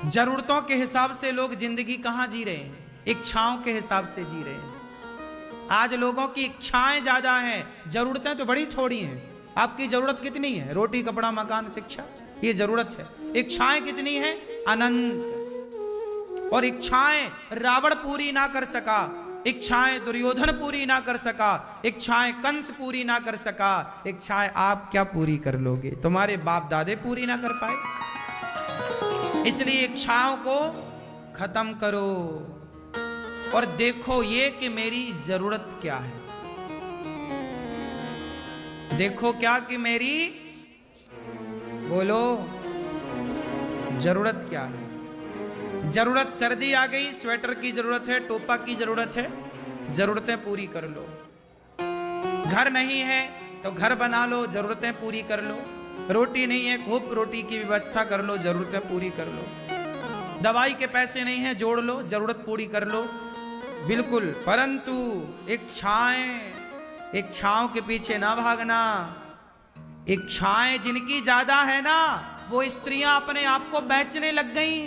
जरूरतों के हिसाब से लोग जिंदगी कहां जी रहे हैं, इच्छाओं के हिसाब से जी रहे हैं। आज लोगों की इच्छाएं ज्यादा हैं, जरूरतें तो बड़ी थोड़ी हैं। आपकी जरूरत कितनी है? रोटी, कपड़ा, मकान, शिक्षा, ये जरूरत है। इच्छाएं कितनी हैं? अनंत। और इच्छाएं रावण पूरी ना कर सका, इच्छाएं दुर्योधन पूरी ना कर सका, इच्छाएं कंस पूरी ना कर सका, इच्छाएं आप क्या पूरी कर लोगे? तुम्हारे बाप दादे पूरी ना कर पाए। इसलिए इच्छाओं को खत्म करो और देखो ये कि मेरी जरूरत क्या है। देखो क्या कि मेरी, बोलो, जरूरत क्या है। जरूरत, सर्दी आ गई, स्वेटर की जरूरत है, टोपा की जरूरत है, जरूरतें पूरी कर लो। घर नहीं है तो घर बना लो, जरूरतें पूरी कर लो। रोटी नहीं है, खूब रोटी की व्यवस्था कर लो, जरूरतें पूरी कर लो। दवाई के पैसे नहीं है, जोड़ लो, जरूरत पूरी कर लो। बिल्कुल, परंतु इच्छाओं के पीछे ना भागना। इच्छाएं जिनकी ज्यादा है ना, वो स्त्रियां अपने आप को बेचने लग गई।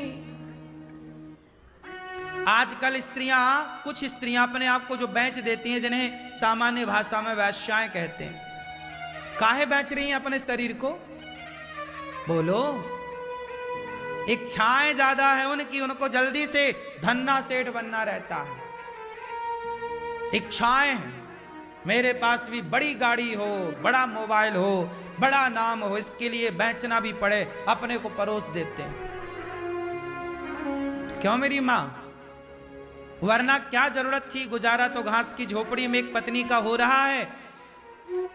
आजकल कुछ स्त्रियां अपने आप को जो बेच देती हैं, जिन्हें सामान्य भाषा में वेश्याएं कहते हैं। काहे बेच रही हैं अपने शरीर को? बोलो। इच्छाएं ज्यादा है उनकी, उनको जल्दी से धन्ना सेठ बनना रहता है। इच्छाएं, मेरे पास भी बड़ी गाड़ी हो, बड़ा मोबाइल हो, बड़ा नाम हो, इसके लिए बेचना भी पड़े, अपने को परोस देते हैं। क्यों मेरी मां? वरना क्या जरूरत थी? गुजारा तो घास की झोपड़ी में एक पत्नी का हो रहा है,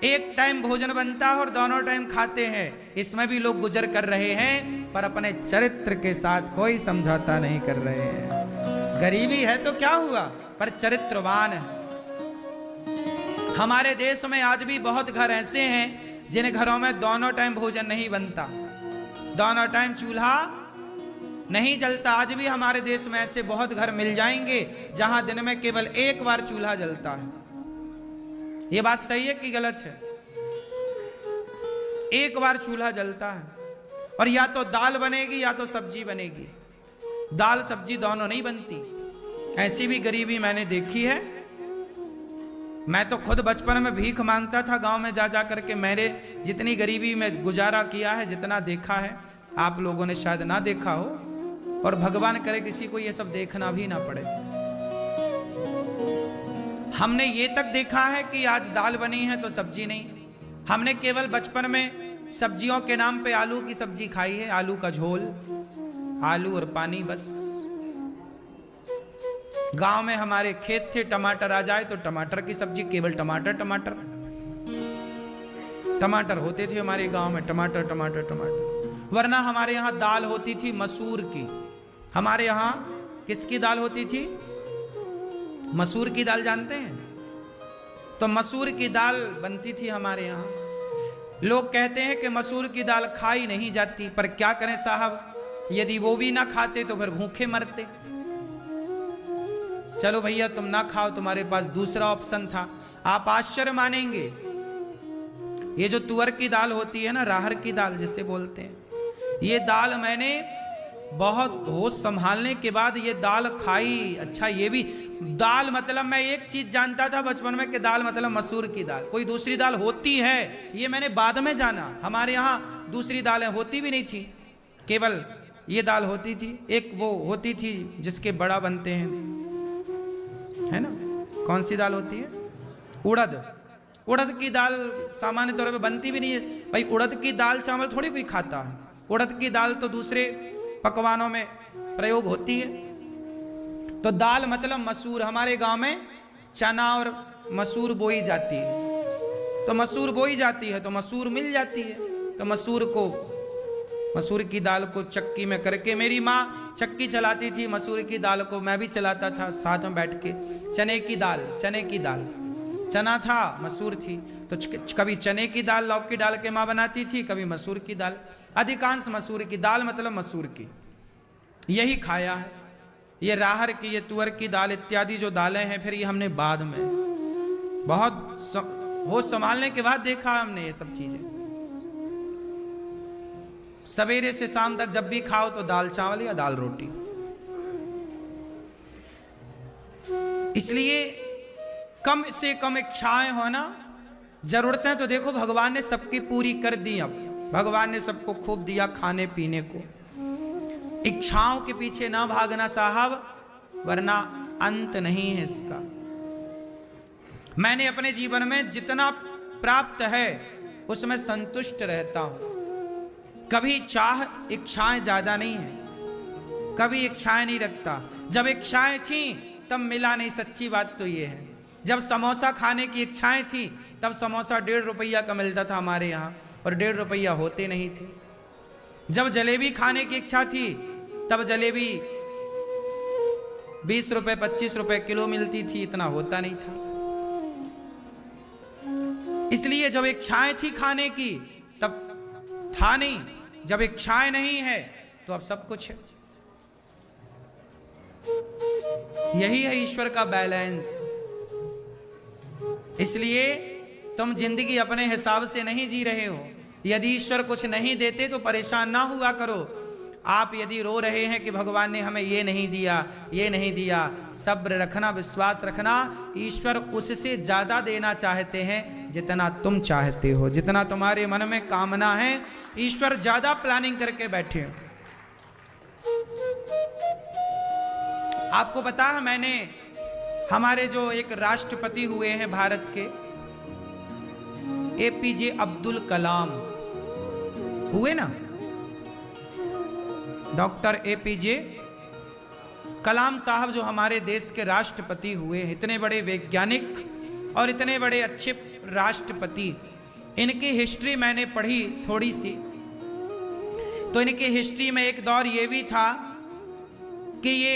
एक टाइम भोजन बनता है और दोनों टाइम खाते हैं। इसमें भी लोग गुजर कर रहे हैं, पर अपने चरित्र के साथ कोई समझौता नहीं कर रहे हैं। गरीबी है तो क्या हुआ, पर चरित्रवान है। हमारे देश में आज भी बहुत घर ऐसे हैं जिन घरों में दोनों टाइम भोजन नहीं बनता, दोनों टाइम चूल्हा नहीं जलता। आज भी हमारे देश में ऐसे बहुत घर मिल जाएंगे जहां दिन में केवल एक बार चूल्हा जलता है। यह बात सही है कि गलत है? एक बार चूल्हा जलता है और या तो दाल बनेगी या तो सब्जी बनेगी। दाल सब्जी दोनों नहीं बनती। ऐसी भी गरीबी मैंने देखी है। मैं तो खुद बचपन में भीख मांगता था गांव में जा जा करके। मैंने जितनी गरीबी में गुजारा किया है, जितना देखा है, आप लोगों ने शायद ना देखा हो, और भगवान करे किसी को ये सब देखना भी ना पड़े। हमने ये तक देखा है कि आज दाल बनी है तो सब्जी नहीं। हमने केवल बचपन में सब्जियों के नाम पे आलू की सब्जी खाई है, आलू का झोल, आलू और पानी, बस। गांव में हमारे खेत थे, टमाटर आ जाए तो टमाटर की सब्जी, केवल टमाटर टमाटर टमाटर होते थे हमारे गांव में, टमाटर टमाटर टमाटर। वरना हमारे यहां दाल होती थी मसूर की। हमारे यहां किसकी दाल होती थी? मसूर की दाल, जानते हैं? तो मसूर की दाल बनती थी हमारे यहां। लोग कहते हैं कि मसूर की दाल खाई नहीं जाती, पर क्या करें साहब, यदि वो भी ना खाते तो फिर भूखे मरते। चलो भैया तुम ना खाओ, तुम्हारे पास दूसरा ऑप्शन था। आप आश्चर्य मानेंगे, ये जो तुअर की दाल होती है ना, राहर की दाल जिसे बोलते हैं, ये दाल मैंने बहुत होश संभालने के बाद ये दाल खाई। अच्छा, ये भी दाल मतलब, मैं एक चीज जानता था बचपन में कि दाल मतलब मसूर की दाल, कोई दूसरी दाल होती है ये मैंने बाद में जाना। हमारे यहाँ दूसरी दालें होती भी नहीं थी, केवल ये दाल होती थी। एक वो होती थी जिसके बड़ा बनते हैं, है ना, कौन सी दाल होती है? उड़द। उड़द की दाल सामान्य तौर पे बनती भी नहीं है भाई। उड़द की दाल चावल थोड़ी कोई खाता है। उड़द की दाल तो दूसरे पकवानों में प्रयोग होती है। तो दाल मतलब मसूर। हमारे गांव में चना और मसूर बोई जाती है, तो मसूर बोई जाती है तो मसूर मिल जाती है। तो मसूर की दाल को चक्की में करके, मेरी माँ चक्की चलाती थी, मसूर की दाल को मैं भी चलाता था साथ में बैठ के। चने की दाल, चना था, मसूर थी, तो कभी चने की दाल लौकी डाल के माँ बनाती थी, कभी मसूर की दाल। अधिकांश मसूर की दाल मतलब मसूर की, यही खाया है। ये राहर की, ये तुअर की दाल इत्यादि जो दालें हैं, फिर ये हमने बाद में बहुत संभालने के बाद देखा हमने ये सब चीजें। सवेरे से शाम तक जब भी खाओ तो दाल चावल या दाल रोटी। इसलिए कम से कम इच्छाएं होना, जरूरतें तो देखो भगवान ने सबकी पूरी कर दी। अब भगवान ने सबको खूब दिया खाने पीने को। इच्छाओं के पीछे ना भागना साहब, वरना अंत नहीं है इसका। मैंने अपने जीवन में जितना प्राप्त है उसमें संतुष्ट रहता हूं। कभी चाह इच्छाएं ज्यादा नहीं है, कभी इच्छाएं नहीं रखता। जब इच्छाएं थी तब मिला नहीं, सच्ची बात तो ये है। जब समोसा खाने की इच्छाएं थी तब समोसा 1.5 रुपया का मिलता था हमारे यहाँ, और 1.5 रुपया होते नहीं थे। जब जलेबी खाने की इच्छा थी तब जलेबी 20 रुपए 25 रुपए किलो मिलती थी, इतना होता नहीं था। इसलिए जब इच्छाएं थी खाने की तब था नहीं, जब इच्छाएं नहीं है तो अब सब कुछ है। यही है ईश्वर का बैलेंस। इसलिए तुम जिंदगी अपने हिसाब से नहीं जी रहे हो। यदि ईश्वर कुछ नहीं देते तो परेशान ना हुआ करो। आप यदि रो रहे हैं कि भगवान ने हमें ये नहीं दिया, ये नहीं दिया, सब्र रखना, विश्वास रखना। ईश्वर उससे ज्यादा देना चाहते हैं जितना तुम चाहते हो, जितना तुम्हारे मन में कामना है। ईश्वर ज्यादा प्लानिंग करके बैठे। आपको पता है, मैंने हमारे जो एक राष्ट्रपति हुए हैं भारत के, एपीजे अब्दुल कलाम हुए ना, डॉक्टर एपीजे कलाम साहब जो हमारे देश के राष्ट्रपति हुए हैं, इतने बड़े वैज्ञानिक और इतने बड़े अच्छे राष्ट्रपति। इनकी हिस्ट्री मैंने पढ़ी थोड़ी सी, तो इनकी हिस्ट्री में एक दौर ये भी था कि ये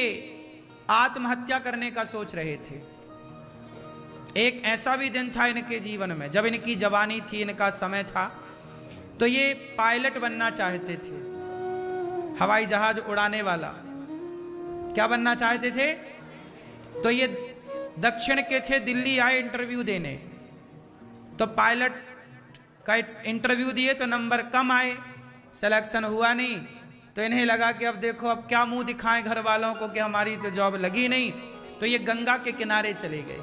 आत्महत्या करने का सोच रहे थे। एक ऐसा भी दिन था इनके जीवन में, जब इनकी जवानी थी, इनका समय था, तो ये पायलट बनना चाहते थे, हवाई जहाज उड़ाने वाला। क्या बनना चाहते थे? तो ये दक्षिण के थे, दिल्ली आए इंटरव्यू देने। तो पायलट का इंटरव्यू दिए तो नंबर कम आए, सिलेक्शन हुआ नहीं। तो इन्हें लगा कि अब देखो, अब क्या मुंह दिखाएं घर वालों को कि हमारी तो जॉब लगी नहीं। तो ये गंगा के किनारे चले गए।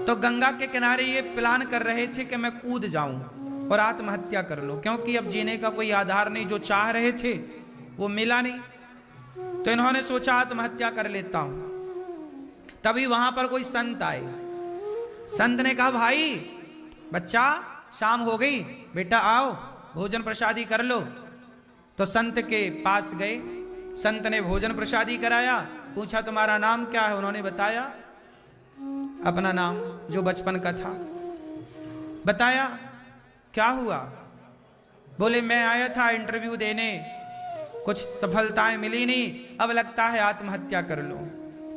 तो गंगा के किनारे ये प्लान कर रहे थे कि मैं कूद जाऊं और आत्महत्या कर लूं, क्योंकि अब जीने का कोई आधार नहीं। जो चाह रहे थे वो मिला नहीं, तो इन्होंने सोचा आत्महत्या कर लेता हूं। तभी वहां पर कोई संत आए। संत ने कहा, भाई बच्चा, शाम हो गई, बेटा आओ भोजन प्रसादी कर लो। तो संत के पास गए, संत ने भोजन प्रसादी कराया। पूछा तुम्हारा नाम क्या है? उन्होंने बताया अपना नाम जो बचपन का था, बताया। क्या हुआ? बोले मैं आया था इंटरव्यू देने, कुछ सफलताएं मिली नहीं, अब लगता है आत्महत्या कर लो,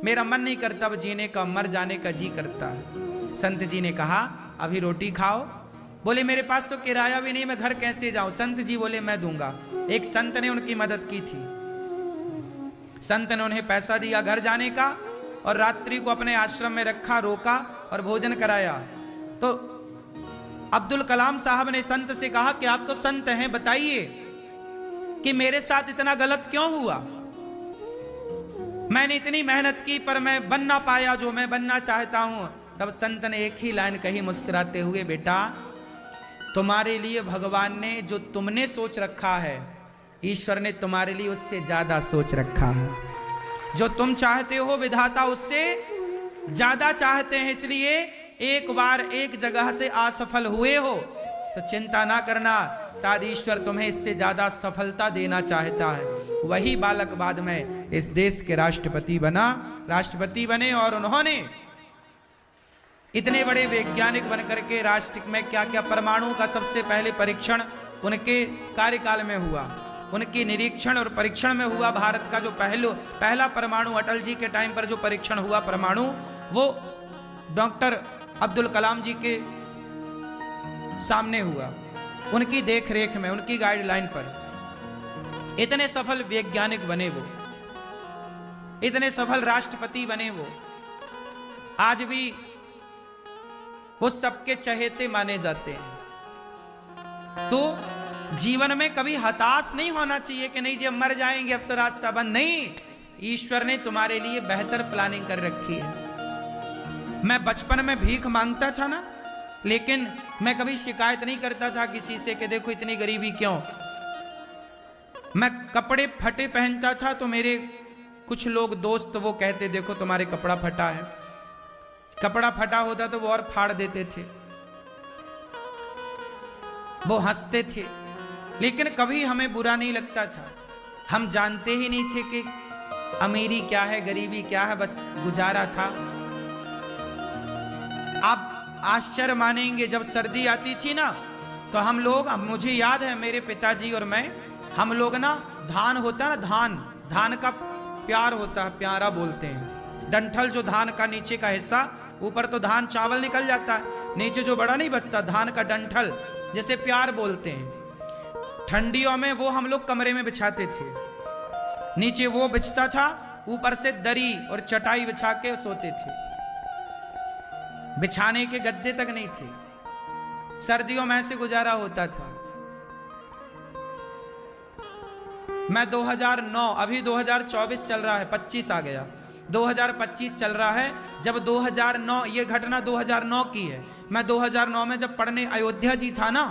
मेरा मन नहीं करता अब जीने का, मर जाने का जी करता है। संत जी ने कहा अभी रोटी खाओ। बोले मेरे पास तो किराया भी नहीं, मैं घर कैसे जाऊं? संत जी बोले मैं दूंगा। एक संत ने उनकी मदद की थी। संत ने उन्हें पैसा दिया घर जाने का, और रात्रि को अपने आश्रम में रखा, रोका और भोजन कराया। तो अब्दुल कलाम साहब ने संत से कहा कि आप तो संत हैं, बताइए कि मेरे साथ इतना गलत क्यों हुआ? मैंने इतनी मेहनत की पर मैं बन ना पाया जो मैं बनना चाहता हूं। तब संत ने एक ही लाइन कही मुस्कुराते हुए, बेटा तुम्हारे लिए भगवान ने जो तुमने सोच रखा है, ईश्वर ने तुम्हारे लिए उससे ज्यादा सोच रखा है। जो तुम चाहते हो विधाता उससे ज्यादा चाहते हैं। इसलिए एक बार एक जगह से असफल हुए हो तो चिंता ना करना, शायद ईश्वर तुम्हें इससे ज्यादा सफलता देना चाहता है। वही बालक बाद में इस देश के राष्ट्रपति बने, और उन्होंने इतने बड़े वैज्ञानिक बनकर के राष्ट्र में क्या क्या, परमाणु का सबसे पहले परीक्षण उनके कार्यकाल में हुआ, उनके निरीक्षण और परीक्षण में हुआ। भारत का जो पहला परमाणु, अटल जी के टाइम पर जो परीक्षण हुआ परमाणु, वो डॉक्टर अब्दुल कलाम जी के सामने हुआ, उनकी देख रेख में, उनकी गाइडलाइन पर। इतने सफल वैज्ञानिक बने वो, इतने सफल राष्ट्रपति बने वो। आज भी वो सबके चहेते माने जाते हैं। तो जीवन में कभी हताश नहीं होना चाहिए कि नहीं जी अब मर जाएंगे, अब तो रास्ता बंद। नहीं, ईश्वर ने तुम्हारे लिए बेहतर प्लानिंग कर रखी है। मैं बचपन में भीख मांगता था ना, लेकिन मैं कभी शिकायत नहीं करता था किसी से कि देखो इतनी गरीबी क्यों। मैं कपड़े फटे पहनता था तो मेरे कुछ लोग दोस्त वो कहते देखो तुम्हारे कपड़ा फटा है। कपड़ा फटा होता तो वो और फाड़ देते थे, वो हंसते थे, लेकिन कभी हमें बुरा नहीं लगता था। हम जानते ही नहीं थे कि अमीरी क्या है, गरीबी क्या है, बस गुजारा था। आप आश्चर्य मानेंगे, जब सर्दी आती थी ना तो हम लोग, मुझे याद है मेरे पिताजी और मैं, हम लोग ना धान होता है ना, धान का प्यार होता है, प्यारा बोलते हैं, डंठल जो धान का नीचे का हिस्सा, ऊपर तो धान चावल निकल जाता है, नीचे जो बड़ा नहीं बचता धान का डंठल, जैसे प्यार बोलते हैं। ठंडियों में वो हम लोग कमरे में बिछाते थे, नीचे वो बिछता था, ऊपर से दरी और चटाई बिछा के सोते थे। बिछाने के गद्दे तक नहीं थे। सर्दियों में ऐसे गुजारा होता था। मैं 2009, अभी 2024 चल रहा है, 25 आ गया, 2025 चल रहा है। जब 2009, ये घटना 2009 की है। मैं 2009 में जब पढ़ने अयोध्या जी था ना,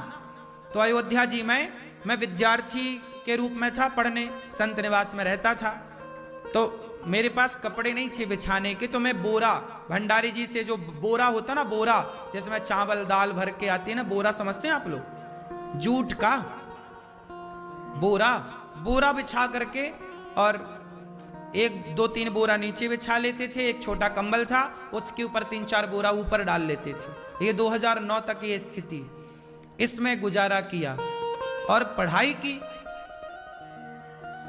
तो अयोध्या जी में मैं विद्यार्थी के रूप में था, पढ़ने संत निवास में रहता था। तो मेरे पास कपड़े नहीं थे बिछाने के, तो मैं बोरा, भंडारी जी से जो बोरा होता ना, बोरा जैसे मैं चावल दाल भर के आती है ना, बोरा समझते हैं आप लोग, जूट का बोरा बिछा करके, और 1-2-3 बोरा नीचे बिछा लेते थे, एक छोटा कंबल था उसके ऊपर 3-4 बोरा ऊपर डाल लेते थे। ये 2009 तक ये स्थिति, इसमें गुजारा किया और पढ़ाई की,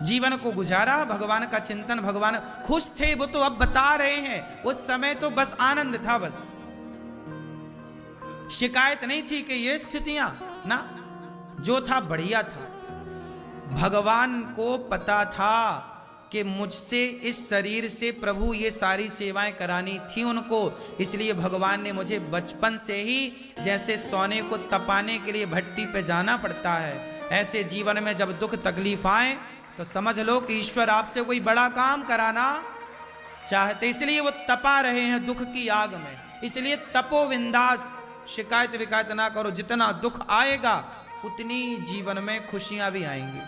जीवन को गुजारा, भगवान का चिंतन, भगवान खुश थे वो तो अब बता रहे हैं, उस समय तो बस आनंद था, बस शिकायत नहीं थी कि ये स्थितियां ना, जो था बढ़िया था। भगवान को पता था कि मुझसे, इस शरीर से प्रभु ये सारी सेवाएं करानी थी उनको, इसलिए भगवान ने मुझे बचपन से ही, जैसे सोने को तपाने के लिए भट्टी पे जाना पड़ता है, ऐसे जीवन में जब दुख तकलीफ आए तो समझ लो कि ईश्वर आपसे कोई बड़ा काम कराना चाहते, इसलिए वो तपा रहे हैं दुख की आग में। इसलिए तपो विंदास, शिकायत विकायत ना करो, जितना दुख आएगा उतनी जीवन में खुशियां भी आएंगी।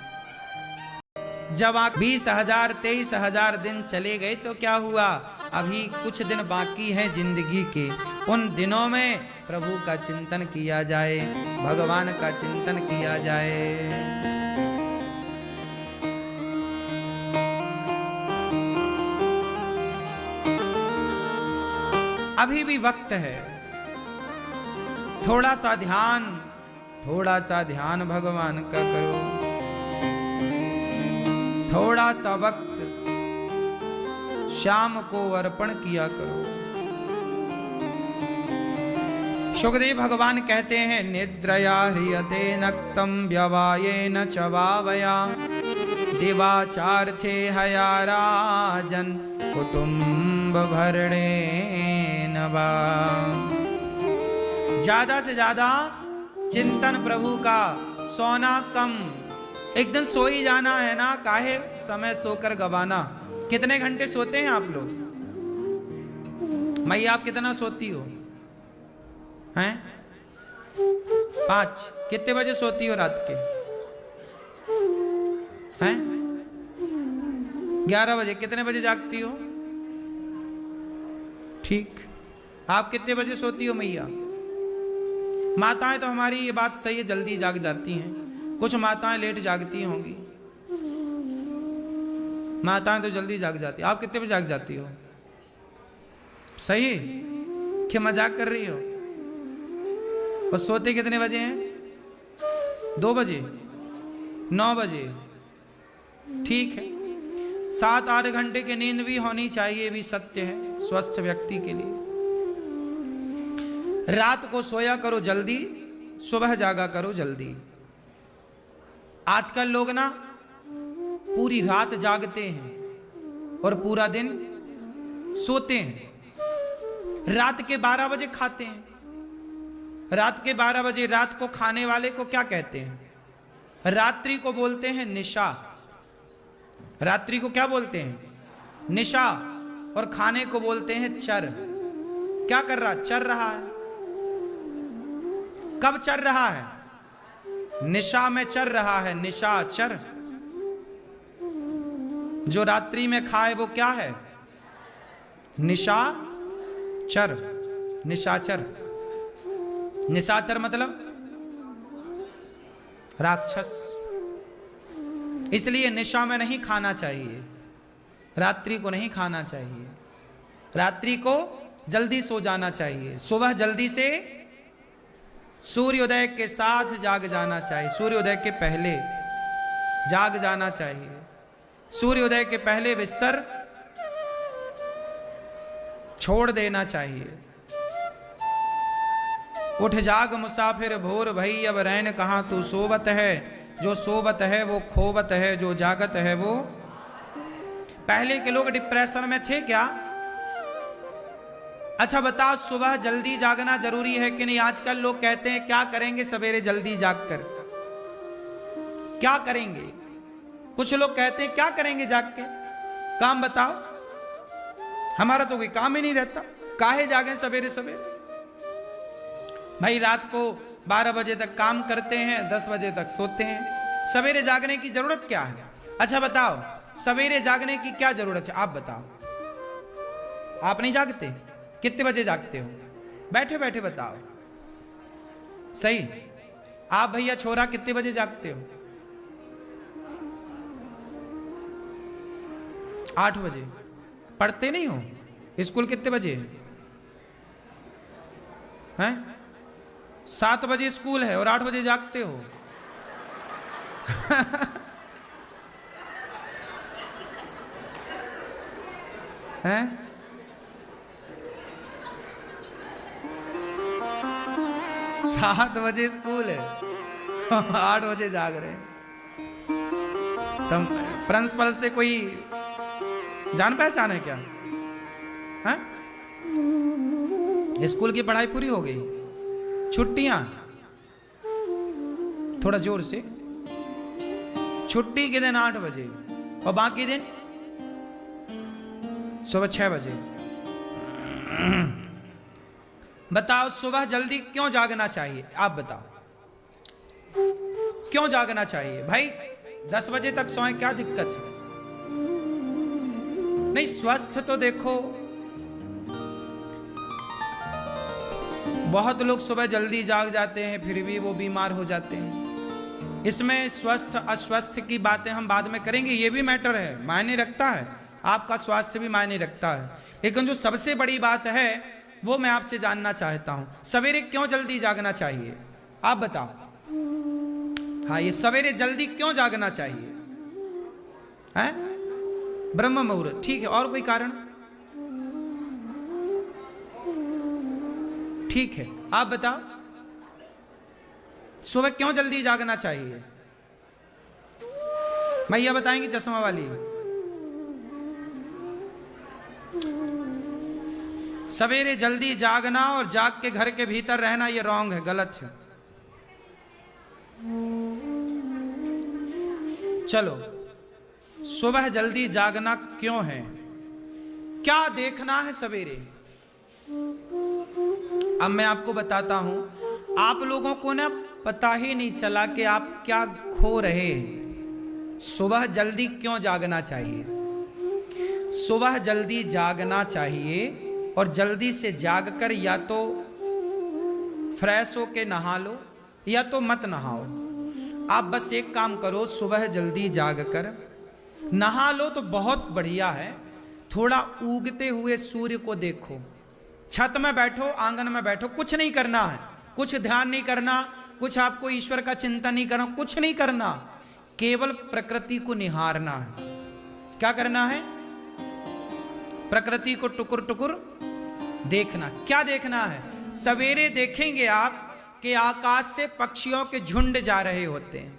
जब आप 20,000 23,000 दिन चले गए तो क्या हुआ, अभी कुछ दिन बाकी हैं जिंदगी के, उन दिनों में प्रभु का चिंतन किया जाए, भगवान का चिंतन किया जाए। अभी भी वक्त है, थोड़ा सा ध्यान भगवान का करो, थोड़ा सा वक्त शाम को अर्पण किया करो। सुखदेव भगवान कहते हैं, निद्रया ह्रियते नक्तम व्यवायेन च वावया देवाचार्थे हया राजन कुटुंब भरणे नवा। ज्यादा से ज्यादा चिंतन प्रभु का, सोना कम, एक दिन सो ही जाना है ना, काहे समय सोकर गवाना। कितने घंटे सोते हैं आप लोग? मैया आप कितना सोती हो? हैं 5? कितने बजे सोती हो रात के? हैं 11 बजे। कितने बजे जागती हो? ठीक। आप कितने बजे सोती हो मैया? माताएं तो हमारी ये बात सही है, जल्दी जाग जाती हैं, कुछ माताएं लेट जागती होंगी, माताएं तो जल्दी जाग जाती। आप कितने बजे जाग जाती हो? सही क्या मजाक कर रही हो? और सोते कितने बजे हैं? 2 बजे, 9 बजे, ठीक है। 7-8 घंटे की नींद भी होनी चाहिए, भी सत्य है स्वस्थ व्यक्ति के लिए। रात को सोया करो जल्दी, सुबह जागा करो जल्दी। आजकल लोग ना पूरी रात जागते हैं और पूरा दिन सोते हैं। रात के 12 बजे खाते हैं। रात के 12 बजे रात को खाने वाले को क्या कहते हैं? रात्रि को बोलते हैं निशा। रात्रि को क्या बोलते हैं? निशा। और खाने को बोलते हैं चर। क्या कर रहा? चर रहा है। कब चर रहा है? निशा में चर रहा है। निशाचर। जो रात्रि में खाए वो क्या है? निशाचर। निशाचर। निशाचर मतलब राक्षस। इसलिए निशा में नहीं खाना चाहिए, रात्रि को नहीं खाना चाहिए। रात्रि को जल्दी सो जाना चाहिए। सुबह जल्दी से सूर्योदय के साथ जाग जाना चाहिए। सूर्योदय के पहले जाग जाना चाहिए। सूर्योदय के पहले बिस्तर छोड़ देना चाहिए। उठ जाग मुसाफिर भोर भई, अब रैन कहां तू सोवत है। जो सोवत है वो खोवत है, जो जागत है वो। पहले के लोग डिप्रेशन में थे क्या? अच्छा बताओ, सुबह जल्दी जागना जरूरी है कि नहीं? आजकल लोग कहते हैं क्या करेंगे सवेरे जल्दी जागकर, क्या करेंगे? कुछ लोग कहते हैं क्या करेंगे जाग के? काम बताओ। हमारा तो कोई काम ही नहीं रहता, काहे जागे सवेरे सवेरे? भाई रात को 12 बजे तक काम करते हैं, 10 बजे तक सोते हैं। सवेरे जागने की जरूरत क्या है? अच्छा बताओ, सवेरे जागने की क्या जरूरत है? आप बताओ। आप नहीं जागते? कितने बजे जागते हो? बैठे बैठे बताओ। सही। आप भैया छोरा कितने बजे जागते हो? 8 बजे। पढ़ते नहीं हो? स्कूल कितने बजे हैं? 7 बजे स्कूल है और 8 बजे जागते हो। हैं? 7 बजे स्कूल है, 8 बजे जाग रहे हैं। तुम प्रिंसिपल से कोई जान पहचान है क्या? हैं? स्कूल की पढ़ाई पूरी हो गई, छुट्टियां? थोड़ा जोर से। छुट्टी के दिन 8 बजे और बाकी दिन सुबह 6 बजे। बताओ सुबह जल्दी क्यों जागना चाहिए? आप बताओ क्यों जागना चाहिए? भाई 10 बजे तक सोए, क्या दिक्कत है? नहीं, स्वस्थ तो देखो, बहुत लोग सुबह जल्दी जाग जाते हैं फिर भी वो बीमार हो जाते हैं। इसमें स्वस्थ अस्वस्थ की बातें हम बाद में करेंगे, ये भी मैटर है, मायने रखता है। आपका स्वास्थ्य भी मायने रखता है। लेकिन जो सबसे बड़ी बात है वो मैं आपसे जानना चाहता हूं, सवेरे क्यों जल्दी जागना चाहिए? आप बताओ। हाँ, ये सवेरे जल्दी क्यों जागना चाहिए? हैं? ब्रह्म मुहूर्त, ठीक है। और कोई कारण? ठीक है, आप बताओ सुबह क्यों जल्दी जागना चाहिए? भैया बताएंगे चश्मा वाली। सवेरे जल्दी जागना और जाग के घर के भीतर रहना ये रॉन्ग है, गलत है। चलो, सुबह जल्दी जागना क्यों है? क्या देखना है सवेरे? अब मैं आपको बताता हूं। आप लोगों को ना पता ही नहीं चला कि आप क्या खो रहे हैं। सुबह जल्दी क्यों जागना चाहिए? सुबह जल्दी जागना चाहिए और जल्दी से जागकर या तो फ्रेश होके नहा लो या तो मत नहाओ। आप बस एक काम करो, सुबह जल्दी जागकर नहा लो तो बहुत बढ़िया है। थोड़ा उगते हुए सूर्य को देखो, छत में बैठो, आंगन में बैठो, कुछ नहीं करना है, कुछ ध्यान नहीं करना, कुछ आपको ईश्वर का चिंतन नहीं करना, कुछ नहीं करना, केवल प्रकृति को निहारना है। क्या करना है? प्रकृति को टुकुर टुकुर देखना। क्या देखना है? सवेरे देखेंगे आप कि आकाश से पक्षियों के झुंड जा रहे होते हैं।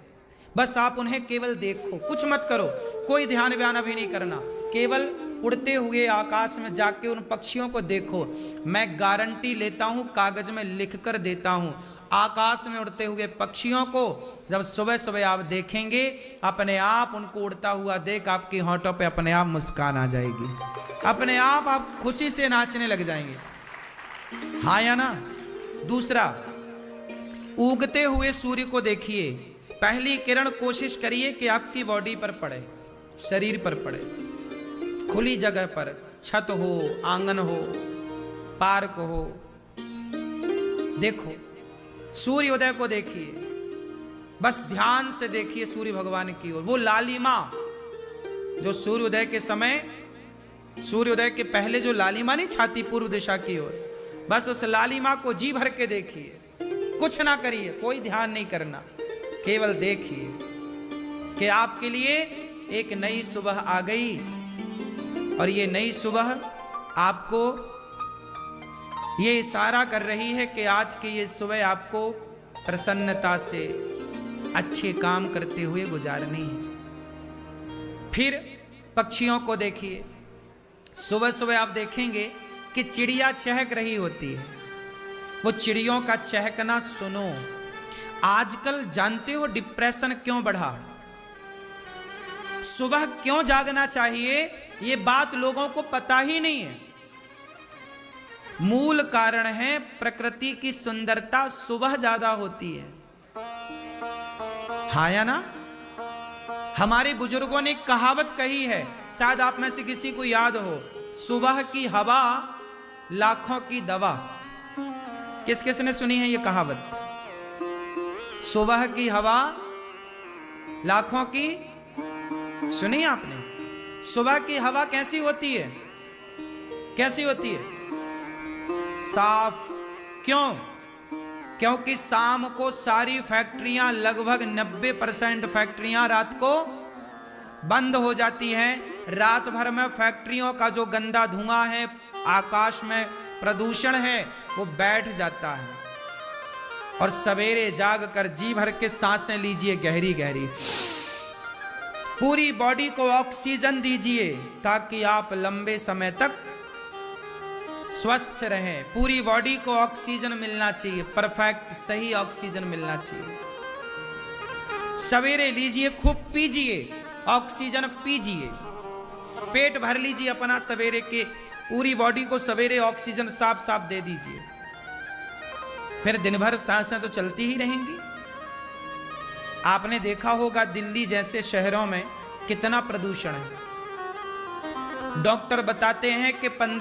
बस आप उन्हें केवल देखो, कुछ मत करो, कोई ध्यान व्यान भी नहीं करना, केवल उड़ते हुए आकाश में जाके उन पक्षियों को देखो। मैं गारंटी लेता हूं, कागज में लिख कर देता हूं, आकाश में उड़ते हुए पक्षियों को जब सुबह सुबह आप देखेंगे, अपने आप उनको उड़ता हुआ देख आपकी होंठों पे अपने आप मुस्कान आ जाएगी, अपने आप खुशी से नाचने लग जाएंगे। हाँ या ना? दूसरा, उगते हुए सूर्य को देखिए। पहली किरण कोशिश करिए कि आपकी बॉडी पर पड़े, शरीर पर पड़े, खुली जगह पर, छत हो, आंगन हो, पार्क हो। देखो सूर्य उदय को देखिए, बस ध्यान से देखिए सूर्य भगवान की ओर। वो लालिमा जो सूर्योदय के समय, सूर्योदय के पहले जो लालिमा नहीं छाती पूर्व दिशा की ओर, बस उस लालिमा को जी भर के देखिए। कुछ ना करिए, कोई ध्यान नहीं करना, केवल देखिए कि आपके लिए एक नई सुबह आ गई और ये नई सुबह आपको ये इशारा कर रही है कि आज की ये सुबह आपको प्रसन्नता से अच्छे काम करते हुए गुजारनी है। फिर पक्षियों को देखिए। सुबह सुबह आप देखेंगे कि चिड़िया चहक रही होती है, वो चिड़ियों का चहकना सुनो। आजकल जानते हो डिप्रेशन क्यों बढ़ा, सुबह क्यों जागना चाहिए, ये बात लोगों को पता ही नहीं है। मूल कारण है प्रकृति की सुंदरता सुबह ज्यादा होती है। हाँ या ना? हमारे बुजुर्गों ने कहावत कही है, शायद आप में से किसी को याद हो, सुबह की हवा लाखों की दवा। किस किस ने सुनी है ये कहावत? सुबह की हवा लाखों की, सुनी आपने? सुबह की हवा कैसी होती है? कैसी होती है? साफ। क्यों? क्योंकि शाम को सारी फैक्ट्रियां, लगभग 90% फैक्ट्रियां रात को बंद हो जाती हैं। रात भर में फैक्ट्रियों का जो गंदा धुआं है, आकाश में प्रदूषण है, वो बैठ जाता है। और सवेरे जाग कर जी भर के सांसें लीजिए गहरी गहरी, पूरी बॉडी को ऑक्सीजन दीजिए ताकि आप लंबे समय तक स्वस्थ रहें। पूरी बॉडी को ऑक्सीजन मिलना चाहिए, परफेक्ट सही ऑक्सीजन मिलना चाहिए। सवेरे लीजिए, खूब पीजिए, ऑक्सीजन पीजिए, पेट भर लीजिए अपना सवेरे के, पूरी बॉडी को सवेरे ऑक्सीजन साफ साफ दे दीजिए। फिर दिन भर सांसें तो चलती ही रहेंगी। आपने देखा होगा दिल्ली जैसे शहरों में कितना प्रदूषण है। डॉक्टर बताते हैं कि 15